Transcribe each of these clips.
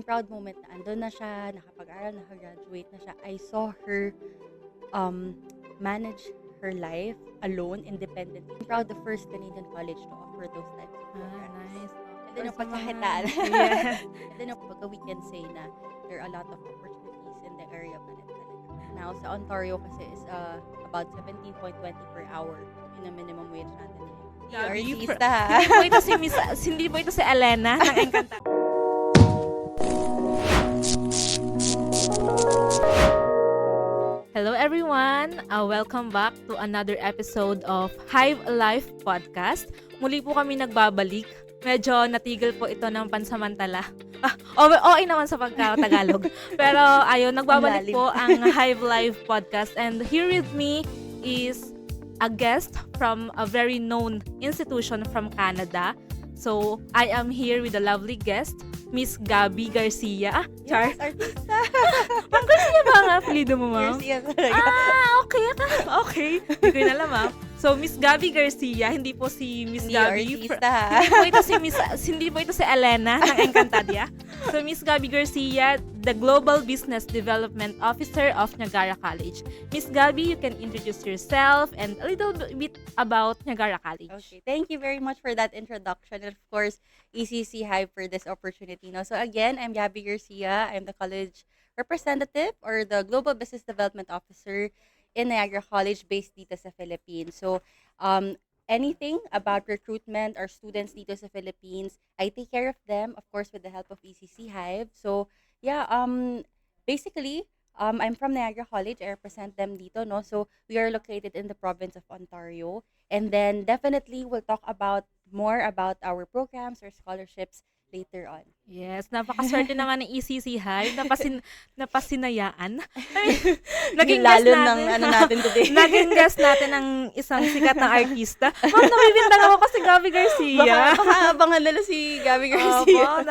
Proud moment na andun na siya, nakapag-aral, naka-graduate na siya. I saw her um, manage her life alone, independently. I'm proud the first Canadian college to offer those types of programs. Nice. And then Or yung sa mga pagkakitaan. yes. And then yung pagka we can say na there are a lot of opportunities in the area pa rin talaga. Now, sa Ontario kasi is about 17.20 per hour. Yun ang minimum wage natin. Gabi, artista ha. Hindi po ito si Elena ng Encantada. Hello everyone! Welcome back to another episode of Hive Life Podcast. Muli po kami nagbabalik. Medyo natigil po ito ng pansamantala. Okay naman sa pagka-Tagalog. Pero ayun, nagbabalik po ang Hive Life Podcast. And here with me is a guest from a very known institution from Canada. So, I am here with a lovely guest, Miss Gabby Garcia. Char. Yes, artista. Ma'am Garcia ba ang apelido mo, ma'am? Garcia talaga. Okay. Okay. Hindi ko yun alam, ma'am. So, Miss Gabby Garcia, hindi po si Miss Hindi Gabby. artista ha. Hindi po ito si Elena ng Encantadia. So, Miss Gabby Garcia, the Global Business Development Officer of Niagara College. Miss Gabby, you can introduce yourself and a little bit about Niagara College. Okay, thank you very much for that introduction. And of course, ECC Hive for this opportunity. No? So again, I'm Gabby Garcia. I'm the college representative or the Global Business Development Officer in Niagara College based dito sa Philippines. So anything about recruitment or students dito sa Philippines, I take care of them, of course, with the help of ECC Hive. So yeah, basically, I'm from Niagara College. I represent them dito, no? So we are located in the province of Ontario. And then definitely we'll talk about more about our programs or scholarships later on. Yes, napakaswerte naman ng ECC Hive. Napasinayaan. Naging guest Lalo natin. ng ano natin today. Naging guest natin ng isang sikat na artista. Ma'am, nabibintang ako kasi Gabby Garcia. Baka abangan nila si Gabby Garcia. Opo,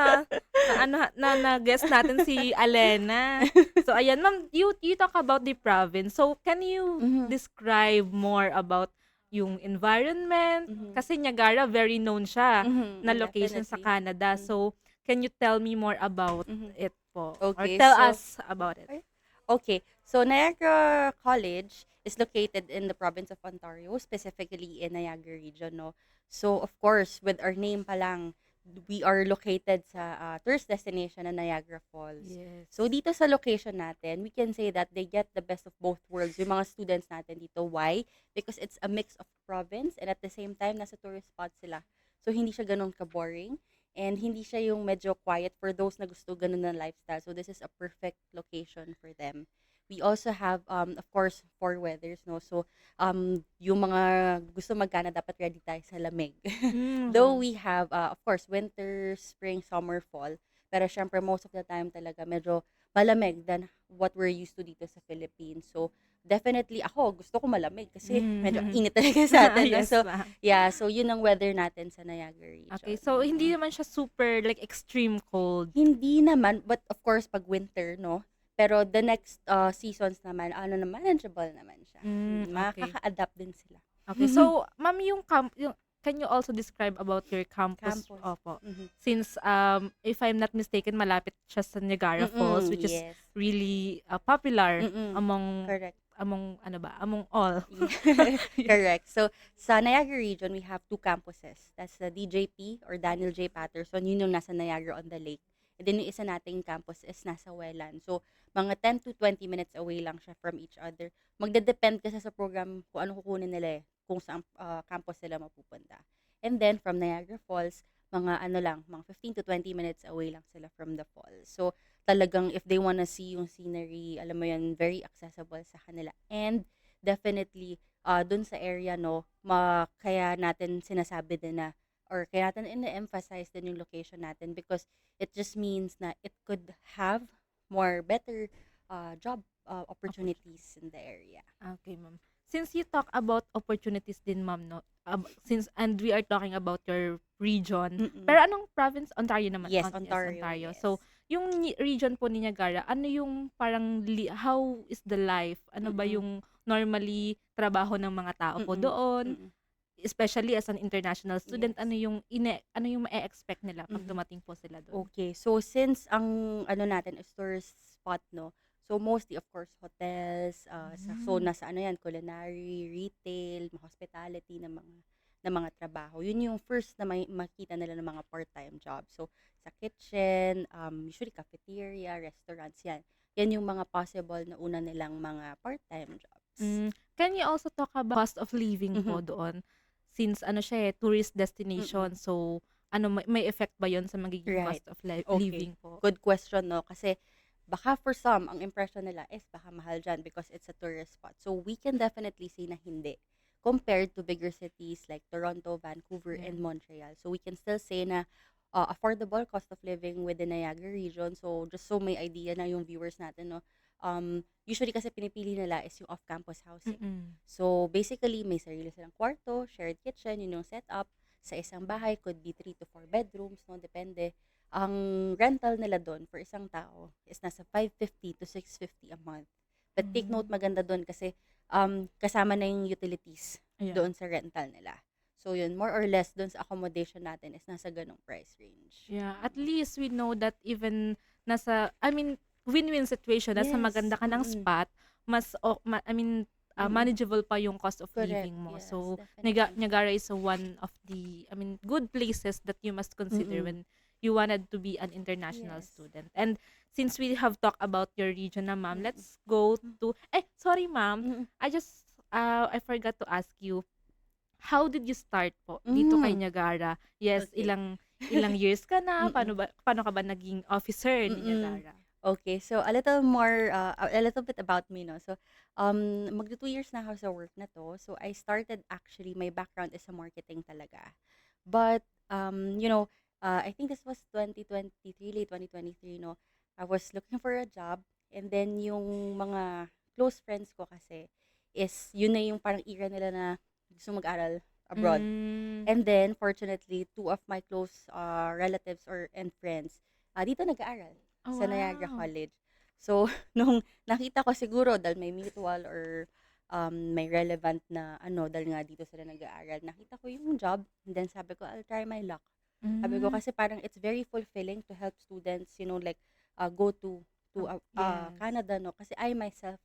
na guest natin si Alena. So, ayan, ma'am, you talk about the province. So, can you describe more about yung environment? Kasi Niagara, very known siya na location sa Definitely. Canada. So, can you tell me more about it po? Okay, Or tell so- us about it. Okay, so Niagara College is located in the province of Ontario, specifically in Niagara region, no? So, of course, with our name pa lang, we are located sa tourist destination na Niagara Falls. Yes. So, dito sa location natin, we can say that they get the best of both worlds. Yung mga students natin dito. Why? Because it's a mix of province and at the same time, nasa tourist spot sila. So, hindi siya ganun ka-boring. And hindi siya yung medyo quiet for those na gusto ganun ng lifestyle. So, this is a perfect location for them. We also have, of course, four weathers, no? So, yung mga gusto mag-Canada, dapat ready tayo sa lamig. Though we have, of course, winter, spring, summer, fall. Pero syempre, most of the time talaga, medyo malamig than what we're used to dito sa Philippines. So, definitely, ako, gusto ko malamig kasi medyo init talaga sa atin. No? Yes, So, ma'am. yeah, so yun ang weather natin sa Niagara region. Okay, so hindi naman siya super like extreme cold. Hindi naman, but of course, pag winter, no? Pero the next seasons naman, manageable naman siya. Okay. Makaka-adapt din sila. Okay, so ma'am, can you also describe about your campus? Campus. Opo. Mhm. Since if I'm not mistaken, malapit siya sa Niagara Falls, which is Yes. really popular among Correct. among all. Correct. So, sa Niagara region, we have two campuses. That's the DJP or Daniel J. Patterson. Yun yung nasa Niagara on the Lake. And then yung isa nating campus is nasa Welland. So, mga 10 to 20 minutes away lang siya from each other. Magde-depend kasi sa program kung ano kukunin nila kung saan campus sila mapupunta. And then, from Niagara Falls, mga mga 15 to 20 minutes away lang sila from the falls. So, talagang if they wanna see yung scenery, alam mo yan, very accessible sa kanila. And definitely, dun sa area, no, kaya natin sinasabi din na, or kaya natin ina-emphasize din yung location natin because it just means na it could have more better job opportunities in the area. Okay, ma'am. Since you talk about opportunities din, ma'am, no? And we are talking about your region. Pero anong province? Ontario naman. Yes, Ontario. Ontario. Yes. So, yung region po ni Niagara, ano yung parang, how is the life? Ano ba yung normally trabaho ng mga tao po doon? especially as an international student, Yes. ano yung ma-e-expect nila pag Mhm. dumating po sila doon? Okay. So, since ang ano natin is tourist spot, no? So, mostly, of course, hotels, so, Hmm. nasa ano yan, culinary, retail, hospitality na mga trabaho. Yun yung first na makita nila ng mga part-time job. So, sa kitchen, usually cafeteria, restaurants, yan. Yan yung mga possible na una nilang mga part-time jobs. Can you also talk about cost of living Mhm. po doon? Since ano siya, tourist Mm. destination, so ano may effect ba 'yon sa magiging Right. cost of Okay. living po? Good question, no? Kasi baka for some, ang impression nila is baka mahal dyan because it's a tourist spot. So, we can definitely say na hindi compared to bigger cities like Toronto, Vancouver, Yeah. and Montreal. So, we can still say na affordable cost of living within Niagara region. So, just so may idea na yung viewers natin, no? Usually kasi pinipili nila is yung off-campus housing. Mm. So, basically, may sarili silang kwarto, shared kitchen, yun yung setup. Sa isang bahay, could be 3 to 4 bedrooms, no? Depende. Ang rental nila doon for isang tao is nasa 550 to 650 a month. But take note, Hmm. maganda doon kasi kasama na yung utilities Yeah. doon sa rental nila. So yun, more or less doon sa accommodation natin is nasa ganong price range. Yeah, at least we know that even I mean, win-win situation, nasa Yes. maganda ka ng Mm-mm. spot, mas Mm-mm. manageable pa yung cost of Correct. living mo. Yes, So, definitely. Niagara is one of the, good places that you must consider Mm-mm. when you wanted to be an international Yes. student. And since we have talked about your region na, ma'am, Mm-mm. let's go to, sorry, ma'am, Mm-mm. I forgot to ask you, how did you start po dito kay Mm. Niagara? Yes, Okay. ilang years ka na? Mm-mm. Paano ka ba naging officer ni Mm. Niagara? Okay, so a little more, a little bit about me, no? So, magto 2 years na ako sa work na to. So, I started actually, my background is sa marketing talaga. But, I think this was 2023, late 2023, no? I was looking for a job. And then, yung mga close friends ko kasi is, yun na yung parang era nila na gusto mag-aral abroad. Hmm. And then, fortunately, two of my close relatives and friends, dito nag-aaral Oh, sa Niagara wow. College. So, nung nakita ko siguro dahil may mutual or may relevant na dahil nga dito sila nag-aaral, nakita ko yung job, and then sabi ko, I'll try my luck. Sabi ko Hmm. kasi parang it's very fulfilling to help students, like go to Yes. Canada, no? Kasi I myself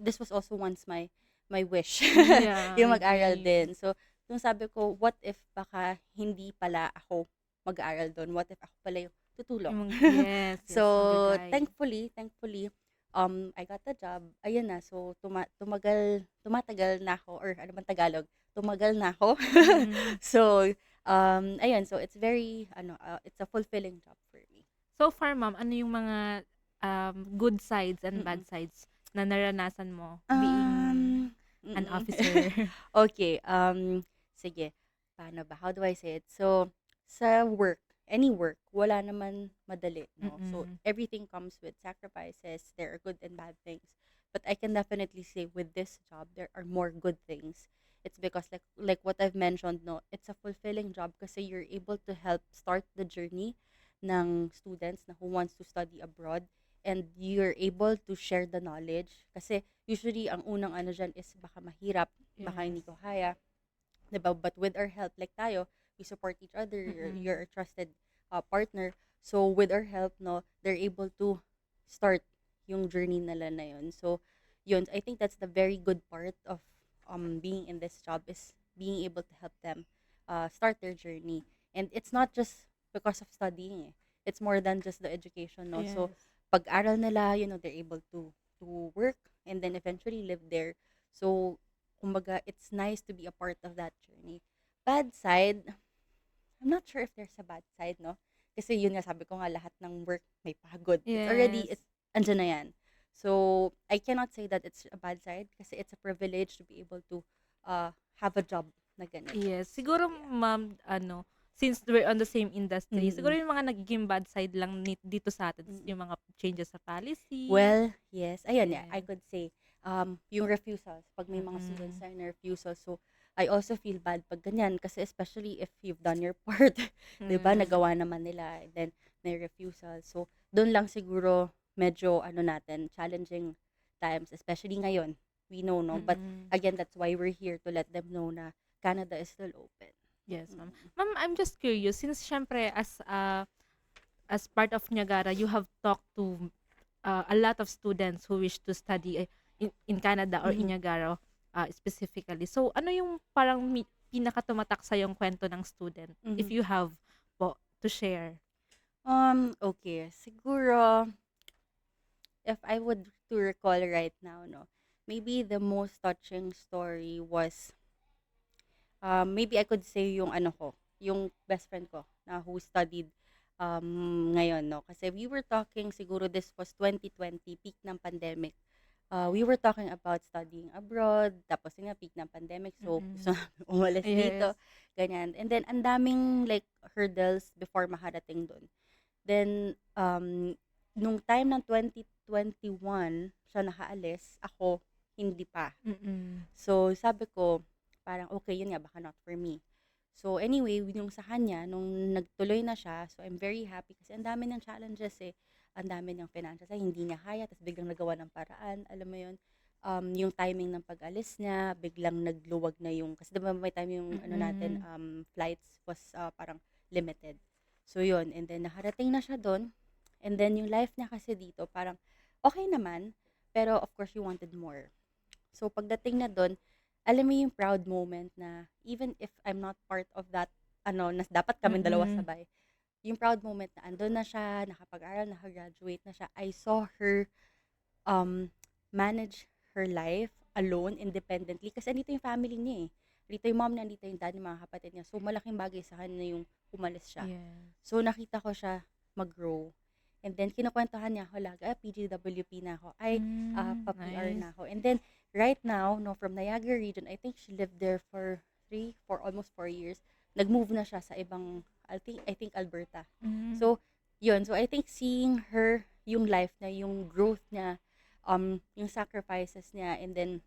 this was also once my wish Yeah, yung I mag-aral agree. din. So, nung sabi ko, what if baka hindi pala ako mag-aaral doon? What if ako pala yung tutulong? Yes, So, yes, mag-guide. thankfully, I got the job. Ayun na, so tumatagal na ako, or ano bang Tagalog? Tumagal na ako. Mm. So, ayun, so it's it's a fulfilling job for me. So far, ma'am, ano yung mga good sides and Mm. bad sides na naranasan mo being Um, an mm. officer? Okay, sige, paano ba? How do I say it? So, sa work, any work, wala naman madali, no? So, Mm. everything comes with sacrifices. There are good and bad things. But I can definitely say with this job, there are more good things. It's because like what I've mentioned, no, it's a fulfilling job kasi you're able to help start the journey ng students na who wants to study abroad, and you're able to share the knowledge kasi usually ang unang ano diyan is baka mahirap, baka Yes. hindi ko kaya, 'di ba? But with our help, like tayo, we support each other. You're Mm. a trusted partner. So with our help, no, they're able to start yung journey nila na yun. So yun, I think that's the very good part of being in this job, is being able to help them start their journey. And it's not just because of studying, eh. It's more than just the education, no. So Yes. pag-aral nila, they're able to work and then eventually live there. So kumbaga, it's nice to be a part of that journey. Bad side, I'm not sure if there's a bad side, no? Kasi yun nga, sabi ko nga, lahat ng work may pagod. Yes. Andyan na yan. So, I cannot say that it's a bad side kasi it's a privilege to be able to have a job na ganito. Yes. So, Siguro, yeah. ma'am, since we're on the same industry, siguro Mm-mm. yung mga nagiging bad side lang dito sa atin is Mm-mm. yung mga changes sa policy. Well, yes. Ayun, yeah, I Yes. could say, yung refusals, pag may mga students Mm. na refusal, so, I also feel bad pag ganyan, kasi especially if you've done your part, 'di ba? Mm. Nagawa naman nila, and then may refusal. So, doon lang siguro medyo natin, challenging times, especially ngayon. We know, no? But Mm. again, that's why we're here, to let them know na Canada is still open. Yes, ma'am. Mm. Ma'am, I'm just curious since syempre as part of Niagara, you have talked to a lot of students who wish to study in Canada or in Mhm. Niagara specifically. So, ano yung parang pinakatumatak sa yung kwento ng student? If Mhm. you have po to share. Okay. Siguro, if I would to recall right now, no, maybe the most touching story was, maybe I could say yung ano ko, yung best friend ko na who studied ngayon, no? Kasi we were talking, siguro this was 2020, peak ng pandemic. We were talking about studying abroad, tapos yun nga, peak ng pandemic, so gusto Mm-mm. namin umalis Yes. dito, ganyan. And then, ang daming like hurdles before makarating doon. Then, nung time ng 2021, siya nakaalis, ako, hindi pa. Mm-mm. So, sabi ko, parang, okay, yun nga, baka not for me. So, anyway, yung sa kanya, nung nagtuloy na siya, so I'm very happy kasi ang dami ng challenges eh. Ang dami ng financial ay hindi niya kaya, tapos biglang nagawa ng paraan, alam mo yun. Yung timing ng pag-alis niya, biglang nagluwag na yung, kasi diba may time yung ano natin, Mm-mm. flights was parang limited. So, yun. And then, nakarating na siya doon. And then, yung life niya kasi dito, parang okay naman, pero of course, you wanted more. So, pagdating na doon, alam mo yung proud moment na even if I'm not part of that, ano, na dapat kaming dalawa Mm-mm. sabay, yung proud moment na andun na siya, nakapag-aral, nakagraduate na siya, I saw her um, manage her life alone, independently, kasi andito yung family niya eh. Andito yung mom niya, andito yung dad, yung mga kapatid niya. So, malaking bagay sa kanya yung umalis siya. Yes. So, nakita ko siya mag-grow. And then, kinukwentuhan niya ako lagi, PGWP na ako. Ay, pa-PR Nice. na ako. And then, right now, no, from Niagara region, I think she lived there for almost 4 years. Nag-move na siya sa ibang, I think Alberta. Mm. So, yun. So, I think seeing her, yung life na, yung growth niya, yung sacrifices niya, and then,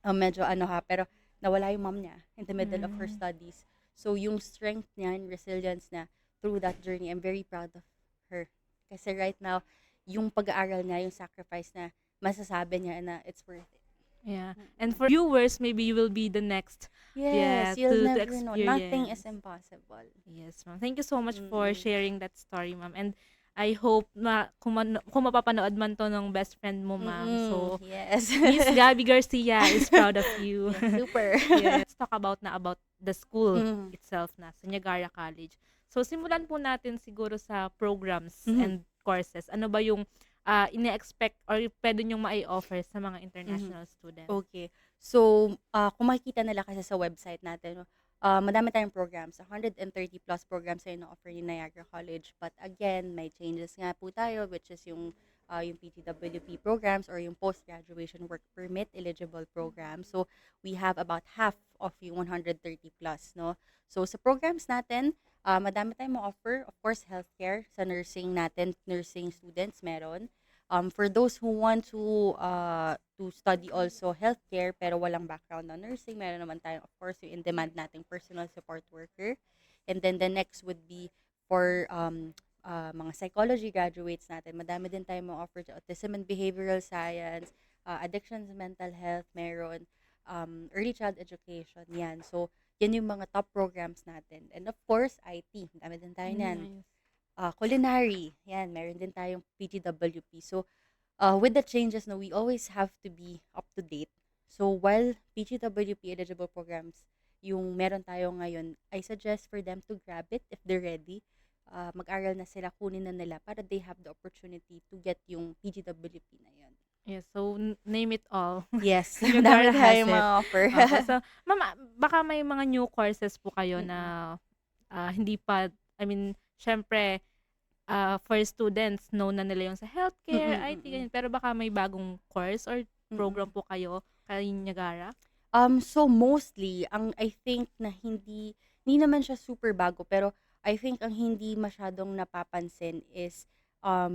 medyo ano ha, pero nawala yung mom niya in the middle of her Mm. studies. So, yung strength niya and resilience niya through that journey, I'm very proud of her. Kasi right now, yung pag-aaral niya, yung sacrifice na masasabi niya na it's worth it. Yeah. And Mm-mm. for viewers, maybe you will be the next, yeah, Yes, you'll to never know. Nothing is experience. impossible. Yes, ma'am. Thank you so much for Mm-mm. sharing that story, ma'am. And I hope kung mapapanood man to ng best friend mo, ma'am. Mm-mm. So, Yes. Miss Gabby Garcia is proud of you. Yes, super. Yes. Let's talk about the school Mm. itself na sa Niagara College. So, simulan po natin siguro sa programs Mhm. and courses. Ano ba yung ine-expect or pwede nyong mai-offer sa mga Mhm. international students? Okay. So, kung makikita nila kasi sa website natin, no, madami tayong programs. 130 plus programs na ino-offer ni Niagara College. But again, may changes nga po tayo, which is yung PGWP programs or yung post-graduation work permit eligible program. So, we have about half of yung 130 plus, no? So, sa programs natin, madami tayong ma-offer. Of course, healthcare. Sa nursing natin, nursing students meron. For those who want to study also healthcare pero walang background na nursing, meron naman tayong of course yung in-demand nating personal support worker. And then the next would be for mga psychology graduates natin. Madami din tayong mga offer sa autism and behavioral science, addictions and mental health, meron early child education, yan. So, yan yung mga top programs natin. And of course, IT. Dami din tayo niyan. Nice. Culinary, yan, meron din tayong PGWP. So, with the changes, no, we always have to be up to date. So, while PGWP eligible programs, yung meron tayo ngayon, I suggest for them to grab it if they're ready. Mag-aral na sila, kunin na nila para they have the opportunity to get yung PGWP na yun. Yes, so name it all. Yes, Niagara dami has tayong it. mga offer. Okay, so ma'am, baka may mga new courses po kayo na Mm-mm. hindi pa, I mean, syempre, for students, known na nila yung sa healthcare, Mm-mm, IT, mm-mm, ganyan. Pero baka may bagong course or program mm-mm. po kayo kay Niagara? So mostly, I think na hindi naman siya super bago, pero I think ang hindi masyadong napapansin is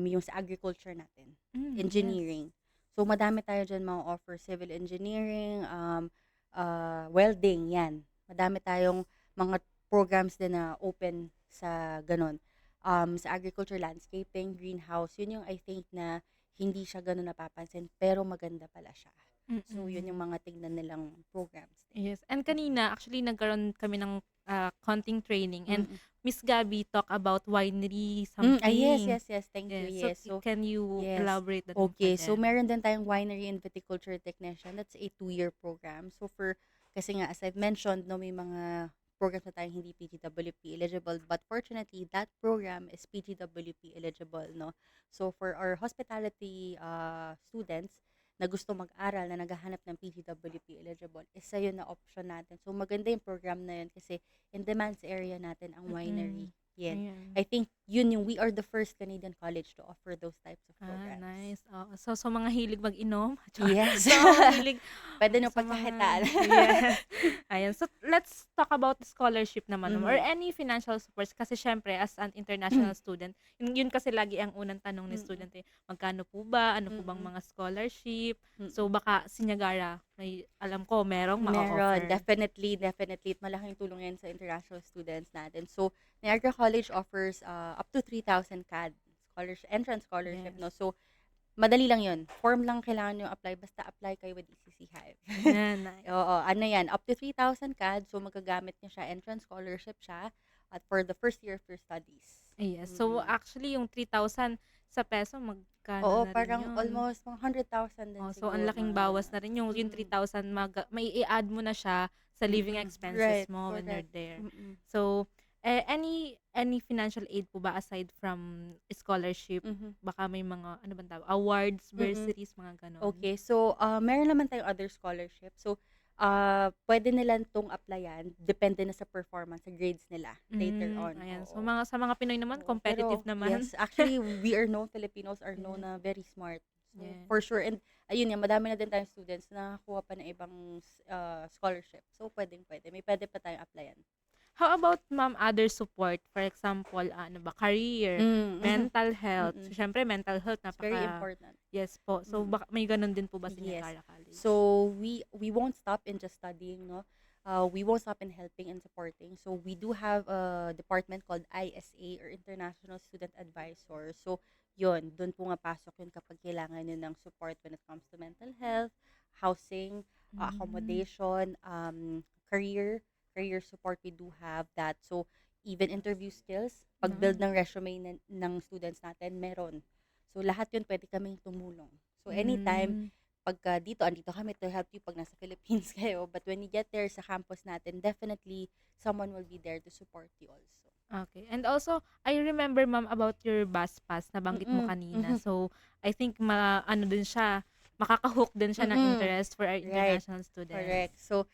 yung sa agriculture natin, Yes. engineering. So madami tayo diyan mga offer civil engineering, welding, yan. Madami tayong mga programs din na open sa ganun. Sa agriculture, landscaping, greenhouse, yun yung I think na hindi siya ganun napapansin, pero maganda pala siya. So, yun yung Mm. mga tignan nilang programs din. Yes. And kanina, actually, nagkaroon kami ng konting training. And Mm. Miss Gabby talk about winery Yes, something. yes, yes. Thank you. Yes. So, Yes. So, can you yes. elaborate that naman for Okay. So, them? meron din tayong winery and viticulture technician. That's a 2-year program. So, kasi nga, as I've mentioned, no, may mga programs na tayong hindi PGWP eligible. But fortunately, that program is PGWP eligible, no? So, for our hospitality students na gusto mag-aral, na naghahanap ng PGWP eligible, isa yun na option natin. So, maganda yung program na yun kasi in demands area natin ang winery. Mm. Yan. Ayan. I think we are the first Canadian college to offer those types of programs. Nice. Oo. So, mga hilig mag-inom. Yes. So, mga hilig Pwede nyo sa mga, pagkakitaan. yes. Ayan. So, let's talk about the scholarship naman, or Mhm. any financial supports. Kasi, syempre, as an international student, yun kasi lagi ang unang tanong ni Mm-mm. student, magkano po ba? Ano po bang Mm-mm. mga scholarship? So, Mm-mm. baka si Niagara, may alam ko, merong Meron. ma-offer. Definitely. Malaking tulong yan sa international students natin. So, Niagara College offers up to 3,000 CAD entrance scholarship, Yes. no? So, madali lang yun. Form lang kailangan nyo apply. Basta apply kayo with ECC Hive. Ayan, nice. Oo, ano yan, up to 3,000 CAD. So, magagamit nyo siya. Entrance scholarship siya at for the first year of your studies. Yes. So, Mm-mm. actually, yung 3,000 sa peso, magkano Oo, na rin parang yun? almost mga 100,000 din So, ang siguro. laking Mga bawas na ganon. rin. Yung Mm-mm. 3,000, may i-add mo na siya sa living expenses Right, mo when you're correct. there. Mm-mm. So, any financial aid po ba aside from scholarship? Mhm. Baka may mga, ano bang tawag? Awards, Mm-mm. bursaries, mga ganon. Okay, so meron naman tayong other scholarship. So, pwede nilang tong applyan. Depende na sa performance, sa grades nila later on. Ayan. So, Oo. sa mga Pinoy naman, Oo, competitive pero naman. yes, actually, Filipinos are known Yes. na very smart. So, Yes. for sure. And, ayun nga, madami na din tayong students na nakakuha pa ng ibang scholarship. So, pwede. May pwede pa tayong applyan. How about, ma'am, other support? For example, ano ba, career, mental health. So, Mm-mm. syempre, mental health, It's very important. yes po. So, Mm-mm. baka may ganun din po ba sa Yes. Niagara College? So, we won't stop in just studying, no? We won't stop in helping and supporting. So, we do have a department called ISA or International Student Advisor. So, doon po nga pasok yun kapag kailangan nyo ng support when it comes to mental health, housing, accommodation, career support, we do have that. So, even interview skills, pag-build ng resume ng students natin, meron. So, lahat yun pwede kaming tumulong. So, anytime, pagka andito kami to help you pag nasa Philippines kayo. But when you get there sa campus natin, definitely, someone will be there to support you also. Okay. And also, I remember, ma'am, about your bus pass, nabanggit mo kanina. So, I think, din siya, makaka-hook din siya ng interest for our international students. Correct. So,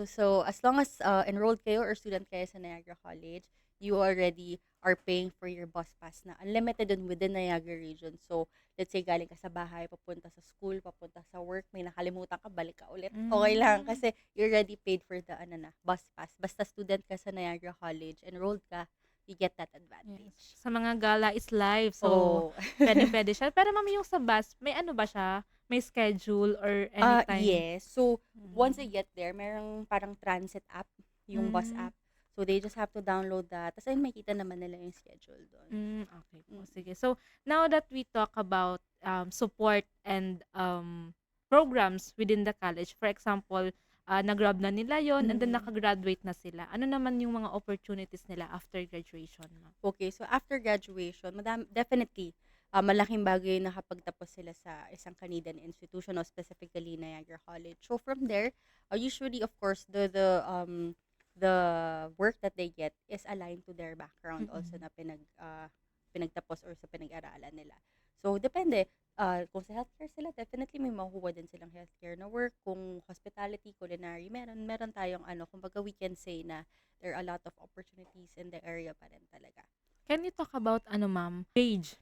So, as long as enrolled kayo or student kayo sa Niagara College, you already are paying for your bus pass na unlimited dun within Niagara region. So, let's say galing ka sa bahay, papunta sa school, papunta sa work, may nakalimutan ka, balik ka ulit. Okay lang kasi you already paid for the bus pass. Basta student ka sa Niagara College, enrolled ka, you get that advantage. Yes. Sa mga gala is live. So, Oh. pwede siya. Pero, ma'am, yung sa bus, may ano ba siya? May schedule or anytime? Yes. So, once they get there, merong parang transit app, yung bus app. So, they just have to download that. Tapos, ayun, makita naman nila yung schedule doon. Okay po. Sige. So, now that we talk about support and programs within the college, for example, nag-grab na nila yon and then nakagraduate na sila. Ano naman yung mga opportunities nila after graduation, ma'am? Okay. So, after graduation, definitely, malaking bagay na kapagtapos sila sa isang Canadian institution o specifically Niagara College. So, from there, usually, of course, the work that they get is aligned to their background also na pinagtapos or sa pinag-aralan nila. So, depende. Kung sa healthcare sila, definitely may makukuha din silang healthcare na work. Kung hospitality, culinary, meron tayong kumbaga we can say na there are a lot of opportunities in the area pa rin talaga. Can you talk about, ma'am,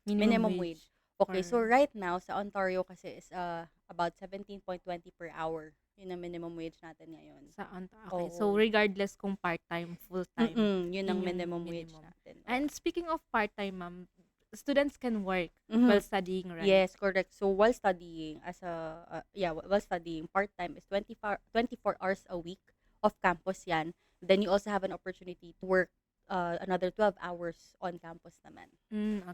minimum wage? Okay, so right now, sa Ontario kasi is about 17.20 per hour. Yun ang minimum wage natin ngayon. Okay, so Oo. regardless kung part-time, full-time. Yun ang minimum wage minimum. natin. And speaking of part-time, ma'am, students can work Mhm. while studying, right? Yes, correct. So while studying while studying part-time is 24 hours a week off campus yan. Then you also have an opportunity to work another 12 hours on campus naman.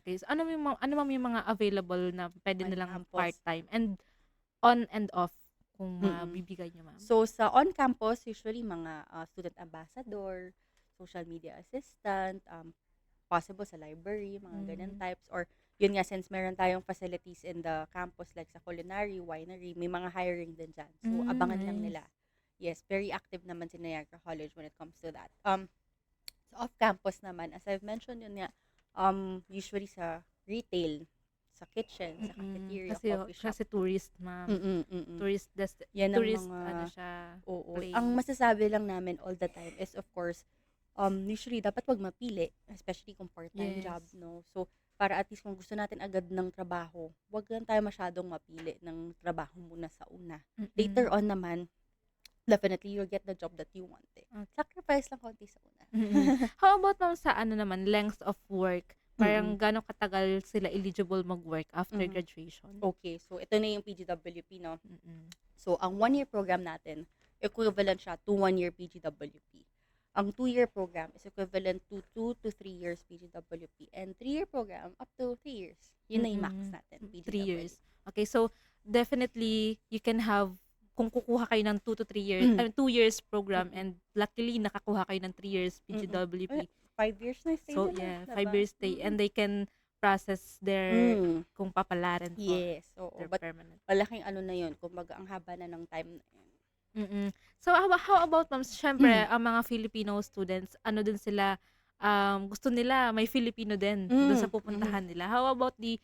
Okay. So ano yung mga available na pwede On nilang campus. part-time and on and off kung Mm. mabibigay niyo, ma'am? So, sa on-campus, usually mga student ambassador, social media assistant, possible sa library, mga ganyan Mm. types. Or, yun nga, since meron tayong facilities in the campus, like sa culinary, winery, may mga hiring din dyan. So, abangan lang Nice. nila. Yes, very active naman si Niagara College when it comes to that. Sa off-campus naman, as I've mentioned, yun nga, usually sa retail, sa kitchen, sa cafeteria, coffee shop. Kasi tourist, ma'am. Mm, mm. Tourist Yan ang tourist mga, siya, oo. Ang place. masasabi lang namin all the time is, of course, usually dapat wag mapili, especially kung part-time Yes. job, no? So, para at least kung gusto natin agad ng trabaho, wag lang tayo masyadong mapili ng trabaho muna sa una. Later on naman, definitely you'll get the job that you want. Okay. Sacrifice lang konti sa una. How about ma'am sa ano naman, length of work? Parang Mm. gano'ng katagal sila eligible mag-work after Mhm. graduation? Okay, so ito na yung PGWP, no? Mm. So, ang 1-year program natin, equivalent siya to 1-year PGWP. Ang 2-year program is equivalent to 2 to 3 years PGWP. And 3-year program, up to 3 years. Yun na yung max natin, 3 PGWP. years. Okay, so definitely you can have kung kukuha kayo ng 2 to 3 years, 2 years program and luckily nakakuha kayo ng 3 years PGWP. 5 years na stay So nila, yeah, diba? 5 years stay and they can process their kung papalarin po, Yes, oo. their But permanent. malaking ano na yun, kumbaga ang haba na ng time na yun. So how about ma'am, syempre ang mga Filipino students, ano din sila, gusto nila may Filipino din dun sa pupuntahan nila. How about the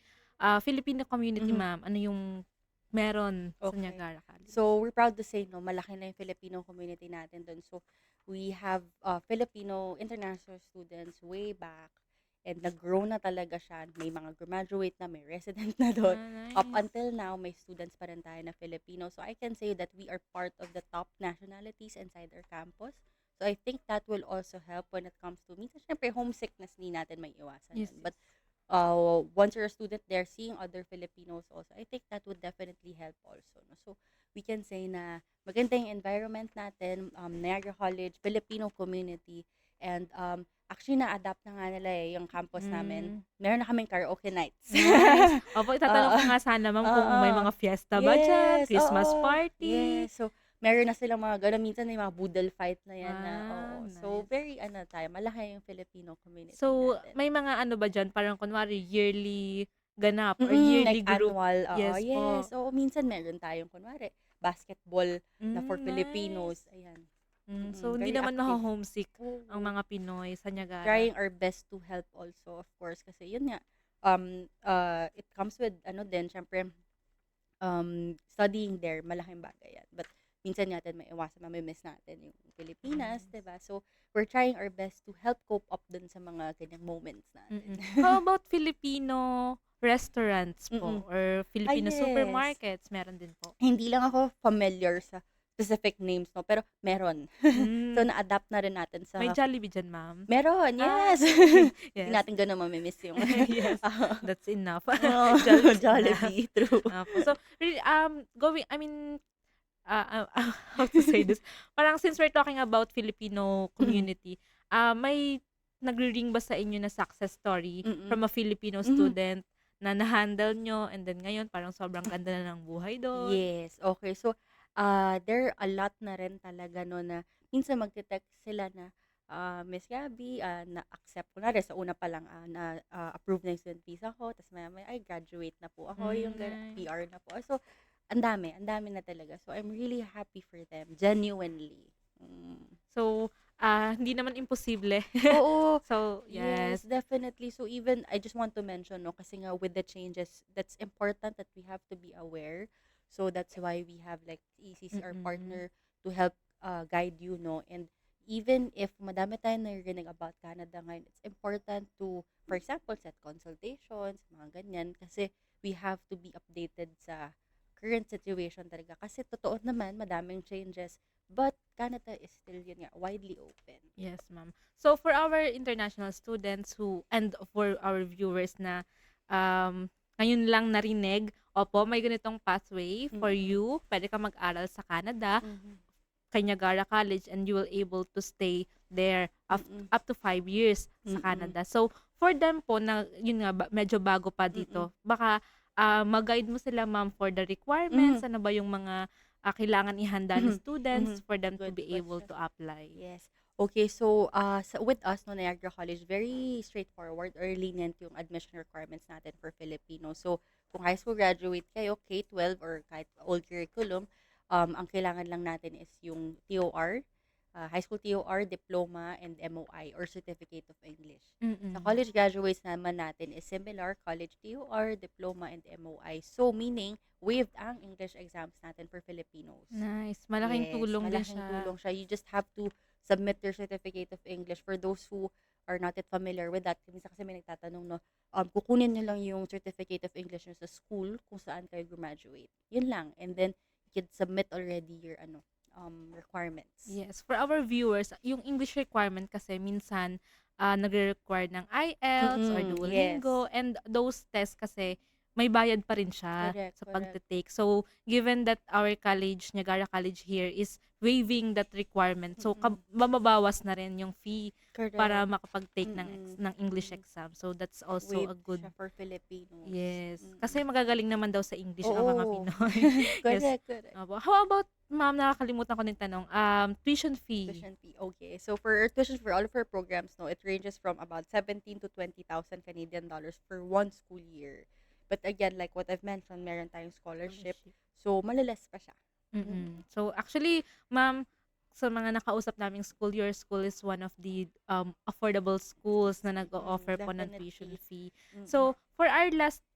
Filipino community, ma'am? Ano yung meron sa Okay. Niagara College? So, we're proud to say, no, malaki na yung Filipino community natin dun. So, we have Filipino international students way back and nag-grow na talaga siya. May mga graduate na, may resident na doon. Up Nice. until now, may students pa rin tayo na Filipino. So, I can say that we are part of the top nationalities inside our campus. So, I think that will also help when it comes to, minsan, syempre, homesickness, ni natin may iwasan Yes, yan. But, once you're a student there, seeing other Filipinos also, I think that would definitely help also. No? So, we can say na maganda yung environment natin, Niagara College, Filipino community, and actually na-adapt na nga nila yung campus namin. Meron na kaming karaoke nights. Nice. Opo, itatanong ko nga sana ma'am kung may mga fiesta ba dyan, Yes, Christmas oo. party. Yes, so meron na silang mga gano'n, minsan may mga boodle fight na yan na, oo. So, Nice. very, tayo, malaki yung Filipino community So, natin. may mga ano ba dyan, parang kunwari yearly ganap or yearly like group? annual, Yes po. yes. Oo, minsan meron tayong, kunwari, basketball na for Nice. Filipinos. Ayan. So, hindi Very naman active. maho-homesick Oo. ang mga Pinoy sa Niagara. Trying our best to help also, of course. Kasi yun nga, it comes with, din, syempre, studying there, malaking bagay yan. But, minsan natin may iwasan, mamimiss natin yung Pilipinas, diba? So, we're trying our best to help cope up dun sa mga ganyang moments natin. How about Filipino restaurants po or Filipino yes. supermarkets? Meron din po. Hindi lang ako familiar sa specific names, no? Pero meron. So, na-adapt na rin natin sa... May Jollibee dyan, ma'am? Meron, yes! Yes. Hindi natin ganun mamimiss yung... Yes, that's enough. Oh, Jollibee, true. So, really, how to say this? Parang since we're talking about Filipino community, may nagre-ring ba sa inyo na success story from a Filipino student na na-handle nyo and then ngayon parang sobrang ganda na ng buhay doon? Yes, okay. So, there are a lot na rin talaga no na minsan magte-text sila na Miss Gabby, na-accept ko na rin sa una pa lang na-approve na yung student visa ko, tapos may ay graduate na po ako, yung Nice. PR na po. So, ang dami na talaga. So, I'm really happy for them, genuinely. So, hindi naman imposible. Oo. So, Yes, yes. definitely. So even I just want to mention, no, kasi nga with the changes, that's important that we have to be aware. So that's why we have like ECC, our partner, to help guide you, no. And even if madami tayong narinig about Canada ngayon, it's important to, for example, set consultations, mga ganyan, kasi we have to be updated sa current situation talaga. Kasi totoo naman, madaming changes, but Canada is still, yun nga, widely open. Yes, ma'am. So, for our international students and for our viewers na ngayon lang narinig, opo, may ganitong pathway for you. Pwede ka mag-aral sa Canada, kay Niagara College, and you will able to stay there up to 5 years sa Canada. So, for them po, na yun nga, medyo bago pa dito, baka mag-guide mo sila, ma'am, for the requirements, ano ba yung mga kailangan ihanda ng Mhm. students Mhm. for them to Good be able question. to apply? Yes. Okay, so with us, no, Niagara College, very straightforward or lenient yung admission requirements natin for Filipino. So, kung high school graduate kayo, K-12 or kahit old curriculum, ang kailangan lang natin is yung TOR, high school TOR, diploma, and MOI or Certificate of English. Sa Mm. college graduates naman natin is similar, college TOR, diploma, and MOI. So, meaning, waived ang English exams natin for Filipinos. Nice. Malaking Yes, tulong din malaking siya. tulong siya. You just have to submit your certificate of English. For those who are not yet familiar with that, minsan kasi may nagtatanong, no, kukunin nyo lang yung certificate of English nyo sa school kung saan kayo graduate. Yun lang. And then, you can submit already your requirements. Yes, for our viewers, yung English requirement kasi minsan nagre-require ng IELTS or Yes. Duolingo, and those tests kasi may bayad pa rin siya Correct, sa correct. pagte-take. So, given that our college, Niagara College here is waiving that requirement, so mababawas na rin yung fee para Correct. makapag-take ng English exam. So, that's also a Waived good. siya for Filipinos. Yes. Kasi magagaling naman daw sa English ang mga Oo. Pinoy. Yes. Correct, correct. How about, ma'am, nakakalimutan ko ng tanong, tuition fee. Tuition fee. Okay. So for tuition for all of our programs, no, it ranges from about 17 to 20,000 Canadian dollars for one school year. But again, like what I've mentioned, meron tayong scholarship. So malalas pa siya. So actually, ma'am, sa mga nakausap naming school, your school is one of the affordable schools na nag-o-offer po ng tuition fee. So for our last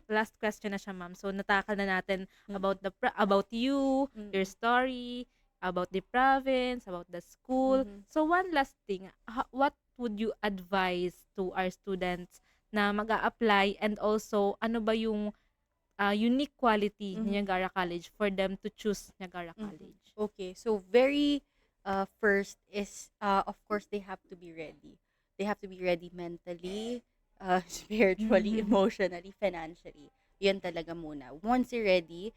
last question na siya, ma'am. So natakal na natin about you, your story, about the province, about the school. So one last thing, what would you advise to our students na mag-a-apply, and also ano ba yung unique quality ni Niagara College for them to choose Niagara College? Okay, so very first is of course they have to be ready. They have to be ready mentally, spiritually, emotionally, financially. Yan talaga muna. Once you're ready,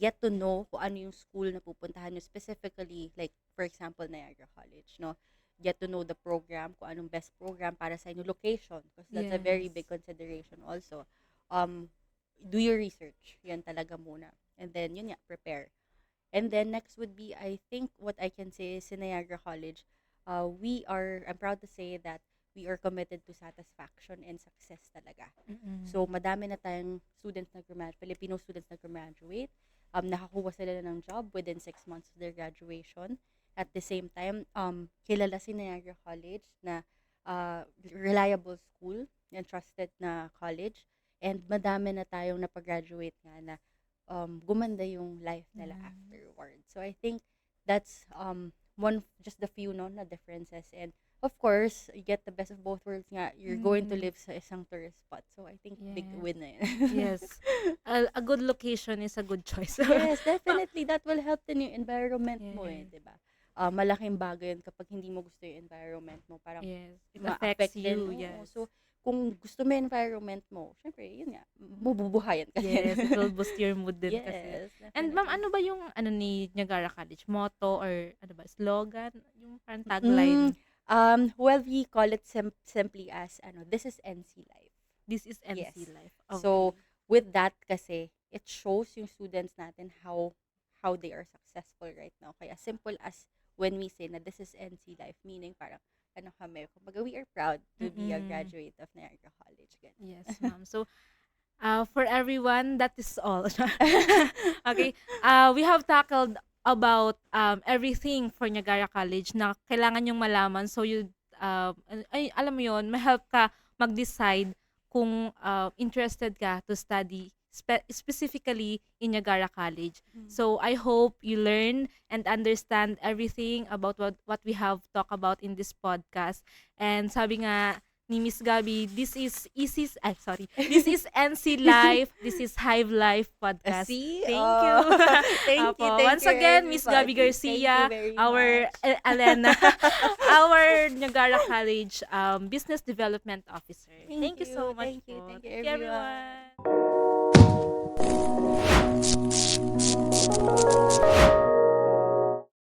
get to know kung ano yung school na pupuntahan nyo specifically, like for example Niagara College, no? Get to know the program, kung anong best program para sa inyo, location, because that's a very big consideration also. Do your research. Yan talaga muna. And then, yun nga, prepare. And then, next would be, I think, what I can say is in Niagara College, I'm proud to say that we are committed to satisfaction and success talaga. So, madami na tayong students na graduate, Filipino students na graduate. Nakakuha sila ng job within 6 months of their graduation. At the same time, kilala si Niagara College na reliable school and trusted na college. And madami na tayong napag-graduate nga na gumanda yung life nila afterward. So I think that's just the few na differences. And of course, you get the best of both worlds nga. You're going to live sa isang tourist spot. So I think big win na yun. Yes. A good location is a good choice. Yes, definitely. That will help din yung environment mo diba? Malaking bagay yun kapag hindi mo gusto yung environment mo. Parang it ma-affect affects you. din. Yes. So, kung gusto mo yung environment mo, syempre, yun nga, mabubuhayan ka. Yes, it will boost your mood din kasi. Yes, And ma'am, ano ba yung ni Niagara College? Motto or slogan? Yung parang tagline? Well, we call it simply as, this is NC Life. This is NC Yes. Life. Okay. So, with that kasi, it shows yung students natin how they are successful right now. Kaya simple as when we say na this is NC Life, meaning parang, kami, kumbaga we are proud to be a graduate of Niagara College. Ganun. Yes, ma'am. So, for everyone, that is all. Okay. We have tackled about everything for Niagara College na kailangan yung malaman. So, alam mo yun, ma-help ka mag-decide kung interested ka to study specifically in Niagara College. So I hope you learn and understand everything about what we have talked about in this podcast. And sabi nga ni Miss Gabby, this is NC Life, this is Hive Life podcast. See? Thank you. Thank you. Thank Once you, again, Miss Gabby everybody. Garcia, Thank you very our much. Alena, our Niagara College Business Development Officer. Thank you so much. Thank you. po. Thank you, Thank you, everyone. everyone.